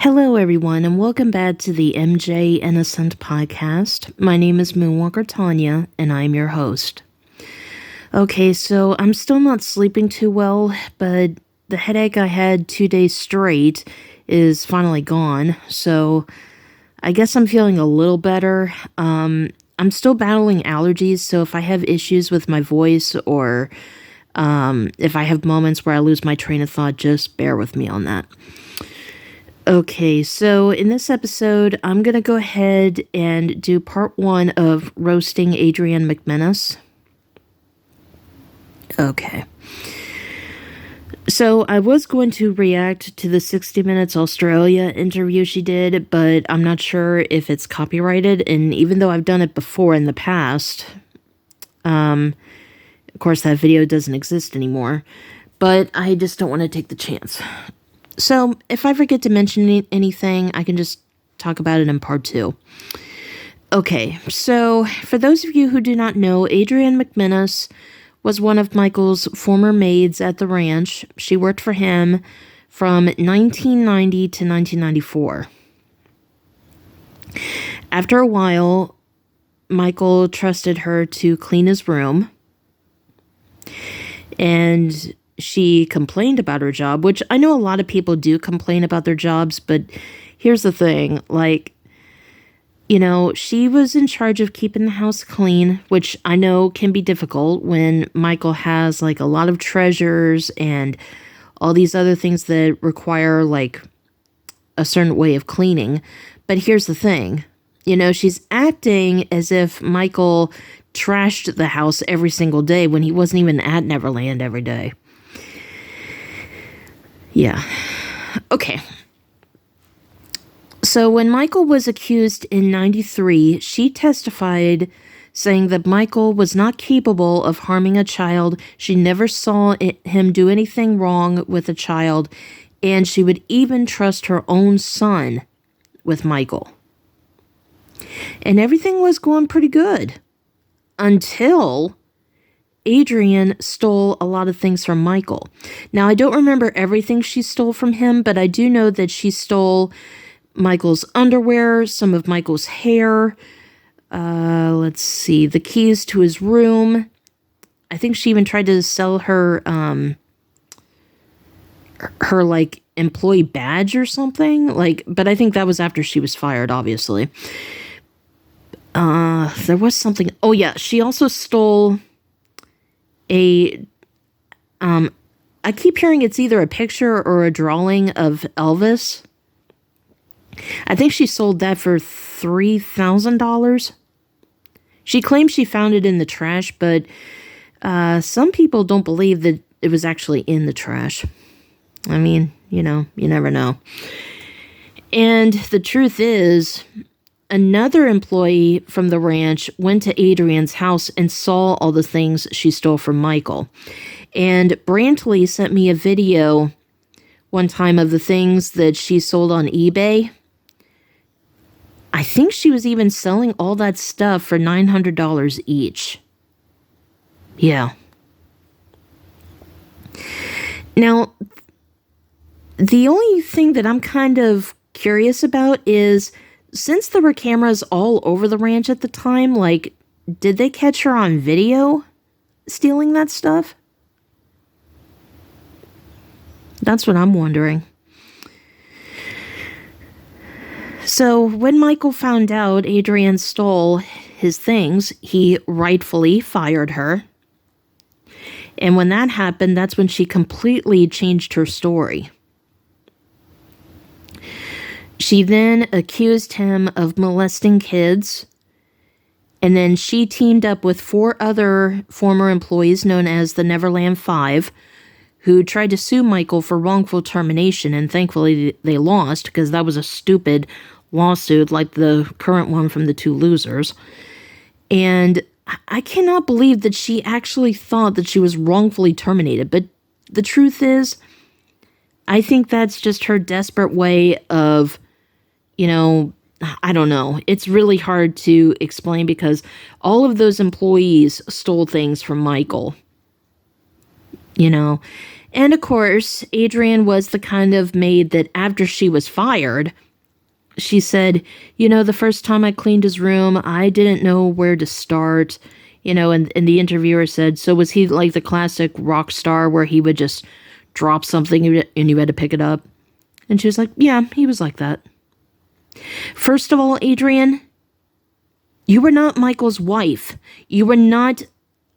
Hello, everyone, and welcome back to the MJ Innocent podcast. My name is Moonwalker Tanya, and I'm your host. Okay, so I'm still not sleeping too well, but the headache I had 2 days straight is finally gone, so I guess I'm feeling a little better. I'm still battling allergies, so if I have issues with my voice or if I have moments where I lose my train of thought, just bear with me on that. Okay, so in this episode, I'm going to go ahead and do part 1 of roasting Adrian McMinis. Okay. So I was going to react to the 60 Minutes Australia interview she did, but I'm not sure if it's copyrighted, and even though I've done it before in the past, of course that video doesn't exist anymore, but I just don't want to take the chance. So, if I forget to mention anything, I can just talk about it in part 2. Okay, so for those of you who do not know, Adrian McMinis was one of Michael's former maids at the ranch. She worked for him from 1990 to 1994. After a while, Michael trusted her to clean his room, and she complained about her job, which I know a lot of people do complain about their jobs, but here's the thing, she was in charge of keeping the house clean, which I know can be difficult when Michael has, a lot of treasures and all these other things that require, a certain way of cleaning. But here's the thing, she's acting as if Michael trashed the house every single day when he wasn't even at Neverland every day. Yeah. Okay. So when Michael was accused in 93, she testified saying that Michael was not capable of harming a child. She never saw him do anything wrong with a child, and she would even trust her own son with Michael. And everything was going pretty good until Adrian stole a lot of things from Michael. Now, I don't remember everything she stole from him, but I do know that she stole Michael's underwear, some of Michael's hair, the keys to his room. I think she even tried to sell her employee badge or something, but I think that was after she was fired, obviously. There was something, she also stole I keep hearing it's either a picture or a drawing of Elvis. I think she sold that for $3,000. She claims she found it in the trash, but some people don't believe that it was actually in the trash. I mean, you never know. And the truth is, another employee from the ranch went to Adrian's house and saw all the things she stole from Michael. And Brantley sent me a video one time of the things that she sold on eBay. I think she was even selling all that stuff for $900 each. Yeah. Now, the only thing that I'm kind of curious about is, since there were cameras all over the ranch at the time, did they catch her on video stealing that stuff? That's what I'm wondering. So when Michael found out Adrian stole his things, he rightfully fired her. And when that happened, that's when she completely changed her story. She then accused him of molesting kids, and then she teamed up with 4 other former employees known as the Neverland 5, who tried to sue Michael for wrongful termination, and thankfully they lost, because that was a stupid lawsuit like the current one from the 2 losers. And I cannot believe that she actually thought that she was wrongfully terminated, but the truth is, I think that's just her desperate way of, I don't know. It's really hard to explain because all of those employees stole things from Michael. And of course, Adrian was the kind of maid that after she was fired, she said, the first time I cleaned his room, I didn't know where to start. And the interviewer said, so was he like the classic rock star where he would just drop something and you had to pick it up? And she was like, yeah, he was like that. First of all, Adrian, you were not Michael's wife. You were not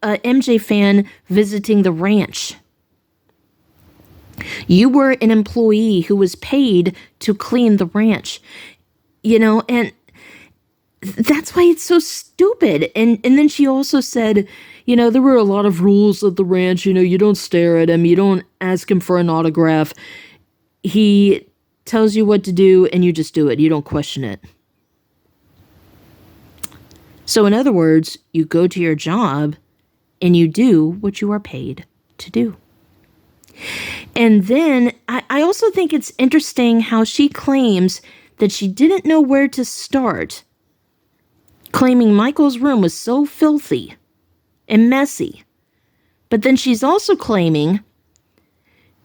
a MJ fan visiting the ranch. You were an employee who was paid to clean the ranch, and that's why it's so stupid. And then she also said, there were a lot of rules at the ranch. You don't stare at him. You don't ask him for an autograph. He tells you what to do and you just do it. You don't question it. So in other words, you go to your job and you do what you are paid to do. And then I also think it's interesting how she claims that she didn't know where to start, claiming Michael's room was so filthy and messy. But then she's also claiming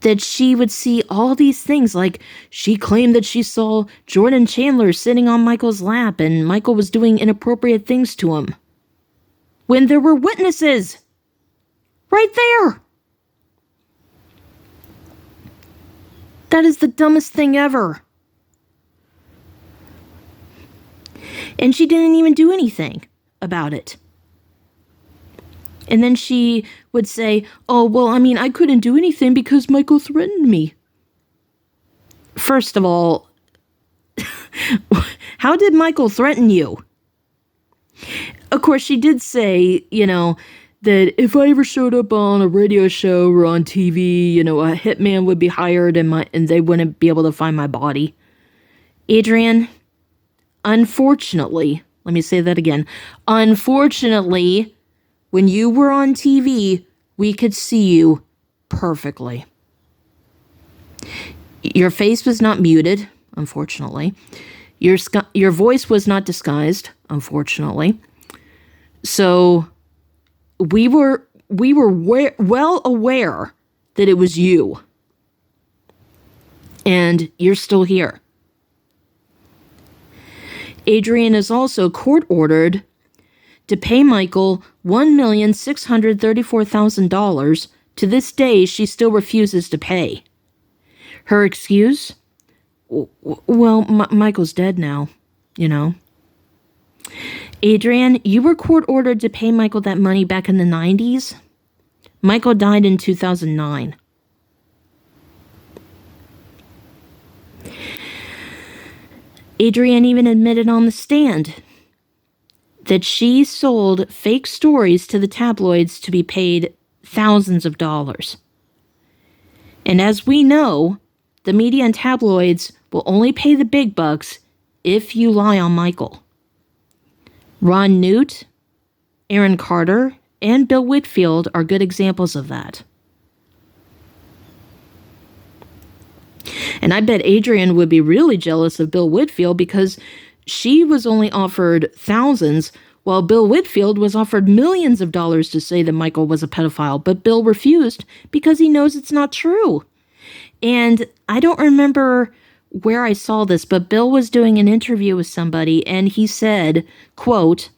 that she would see all these things, like she claimed that she saw Jordan Chandler sitting on Michael's lap and Michael was doing inappropriate things to him, when there were witnesses right there. That is the dumbest thing ever. And she didn't even do anything about it. And then she would say, oh, well, I couldn't do anything because Michael threatened me. First of all, how did Michael threaten you? Of course, she did say, that if I ever showed up on a radio show or on TV, a hitman would be hired and they wouldn't be able to find my body. Adrian, unfortunately, let me say that again. Unfortunately, when you were on TV, we could see you perfectly. Your face was not muted, unfortunately. Your voice was not disguised, unfortunately. So we were well aware that it was you. And you're still here. Adrian is also court-ordered to pay Michael $1,634,000. To this day, she still refuses to pay. Her excuse? Well, Michael's dead now, Adrian, you were court-ordered to pay Michael that money back in the 90s. Michael died in 2009. Adrian even admitted on the stand that she sold fake stories to the tabloids to be paid thousands of dollars. And as we know, the media and tabloids will only pay the big bucks if you lie on Michael. Ron Newt, Aaron Carter, and Bill Whitfield are good examples of that. And I bet Adrian would be really jealous of Bill Whitfield because she was only offered thousands, while Bill Whitfield was offered millions of dollars to say that Michael was a pedophile. But Bill refused because he knows it's not true. And I don't remember where I saw this, but Bill was doing an interview with somebody and he said, quote,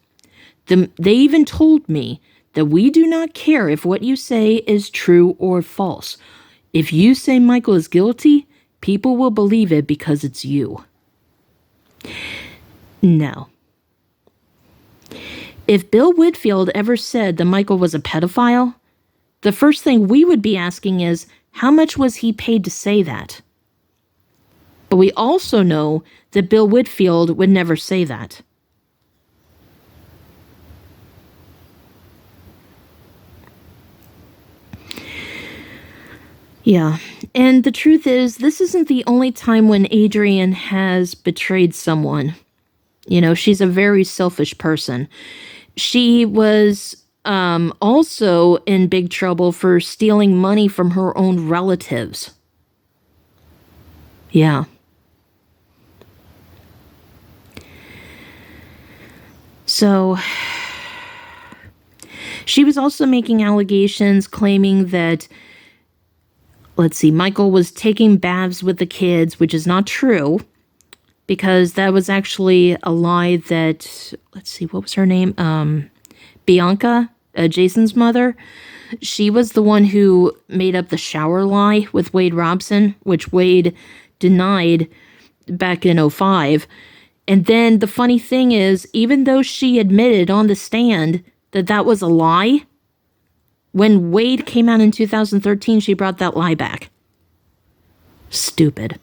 they even told me that we do not care if what you say is true or false. If you say Michael is guilty, people will believe it because it's you. No. If Bill Whitfield ever said that Michael was a pedophile, the first thing we would be asking is, how much was he paid to say that? But we also know that Bill Whitfield would never say that. Yeah, and the truth is, this isn't the only time when Adrian has betrayed someone. She's a very selfish person. She was also in big trouble for stealing money from her own relatives. Yeah. So, she was also making allegations claiming that let's see, Michael was taking baths with the kids, which is not true, because that was actually a lie that, let's see, what was her name? Bianca, Jason's mother. She was the one who made up the shower lie with Wade Robson, which Wade denied back in '05. And then the funny thing is, even though she admitted on the stand that that was a lie, when Wade came out in 2013, she brought that lie back. Stupid.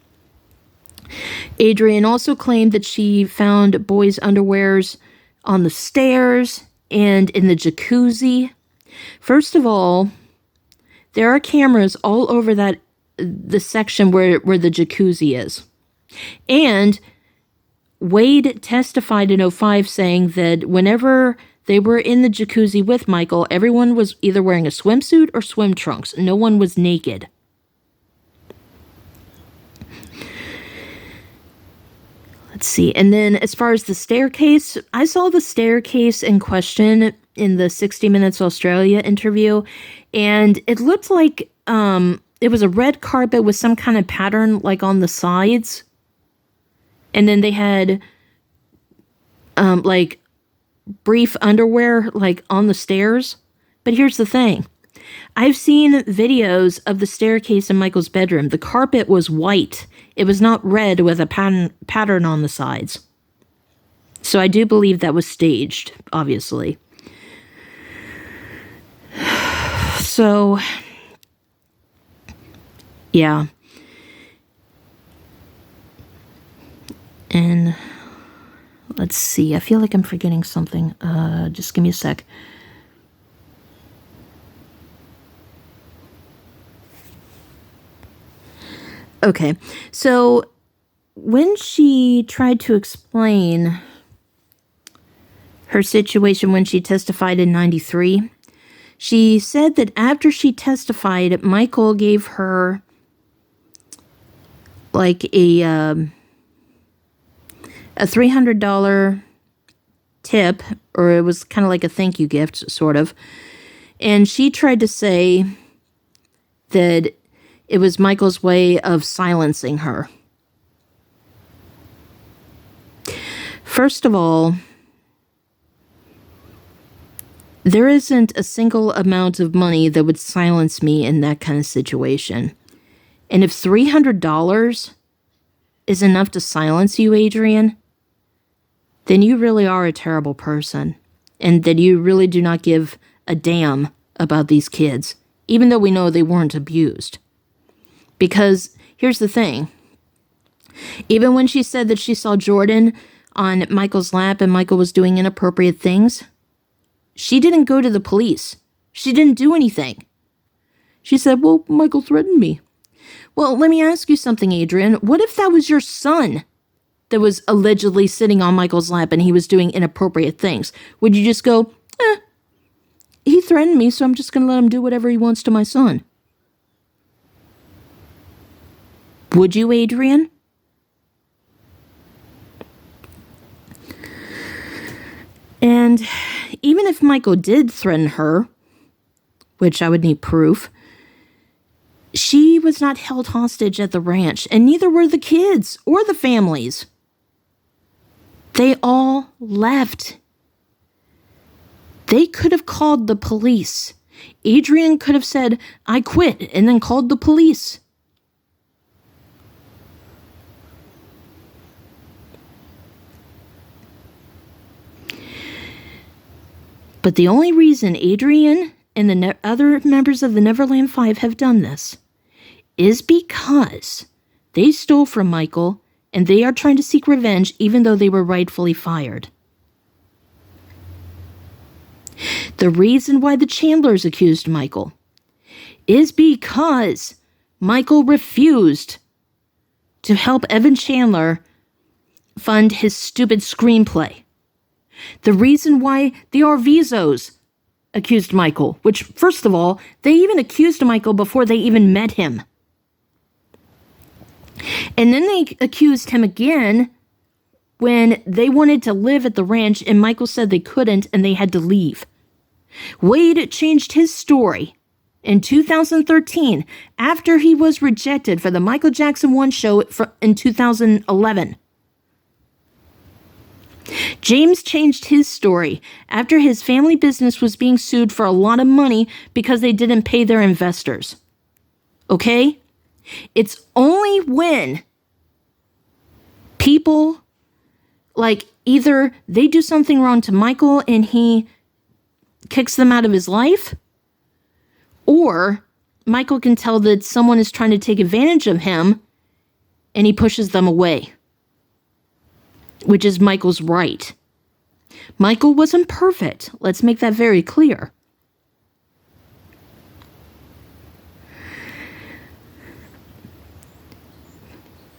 Adrian also claimed that she found boys' underwears on the stairs and in the jacuzzi. First of all, there are cameras all over the section where the jacuzzi is. And Wade testified in '05 saying that whenever they were in the jacuzzi with Michael, everyone was either wearing a swimsuit or swim trunks. No one was naked. Let's see. And then as far as the staircase, I saw the staircase in question in the 60 Minutes Australia interview, and it looked like it was a red carpet with some kind of pattern like on the sides. And then they had like brief underwear like on the stairs. But here's the thing. I've seen videos of the staircase in Michael's bedroom. The carpet was white. It was not red with a pattern on the sides. So I do believe that was staged, obviously. So, yeah. And let's see. I feel like I'm forgetting something. Just give me a sec. Okay, so when she tried to explain her situation when she testified in '93, she said that after she testified, Michael gave her like a $300 tip, or it was kind of like a thank you gift, sort of. And she tried to say that it was Michael's way of silencing her. First of all, there isn't a single amount of money that would silence me in that kind of situation. And if $300 is enough to silence you, Adrian, then you really are a terrible person. And that you really do not give a damn about these kids, even though we know they weren't abused. Because here's the thing. Even when she said that she saw Jordan on Michael's lap and Michael was doing inappropriate things, she didn't go to the police. She didn't do anything. She said, well, Michael threatened me. Well, let me ask you something, Adrian. What if that was your son that was allegedly sitting on Michael's lap and he was doing inappropriate things? Would you just go, he threatened me, so I'm just going to let him do whatever he wants to my son? Would you, Adrian? And even if Michael did threaten her, which I would need proof, she was not held hostage at the ranch, and neither were the kids or the families. They all left. They could have called the police. Adrian could have said, I quit, and then called the police. But the only reason Adrian and the other members of the Neverland Five have done this is because they stole from Michael and they are trying to seek revenge even though they were rightfully fired. The reason why the Chandlers accused Michael is because Michael refused to help Evan Chandler fund his stupid screenplay. The reason why the Arvizos accused Michael, which, first of all, they even accused Michael before they even met him. And then they accused him again when they wanted to live at the ranch and Michael said they couldn't and they had to leave. Wade changed his story in 2013 after he was rejected for the Michael Jackson 1 show in 2011. James changed his story after his family business was being sued for a lot of money because they didn't pay their investors. Okay? It's only when people, like, either they do something wrong to Michael and he kicks them out of his life, or Michael can tell that someone is trying to take advantage of him and he pushes them away, which is Michael's right. Michael wasn't perfect. Let's make that very clear.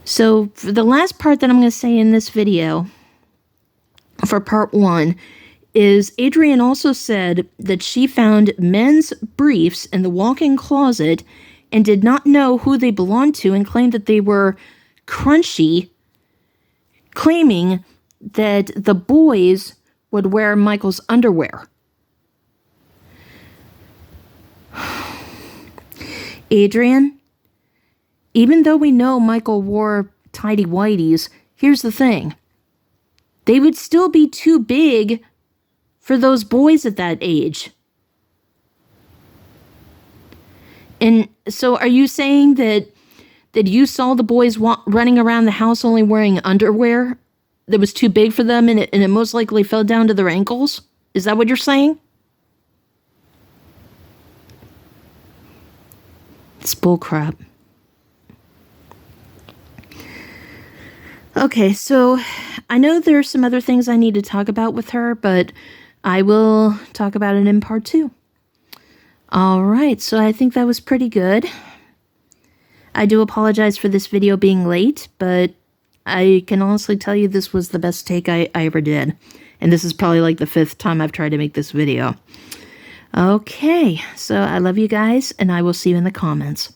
So for the last part that I'm going to say in this video, for part 1, is Adrian also said that she found men's briefs in the walk-in closet and did not know who they belonged to and claimed that they were crunchy, claiming that the boys would wear Michael's underwear. Adrian, even though we know Michael wore tighty-whities, here's the thing. They would still be too big for those boys at that age. And so are you saying that you saw the boys running around the house only wearing underwear that was too big for them and it most likely fell down to their ankles? Is that what you're saying? It's bullcrap. Okay, so I know there's some other things I need to talk about with her, but I will talk about it in part 2. All right, so I think that was pretty good. I do apologize for this video being late, but I can honestly tell you this was the best take I ever did. And this is probably like the 5th time I've tried to make this video. Okay, so I love you guys, and I will see you in the comments.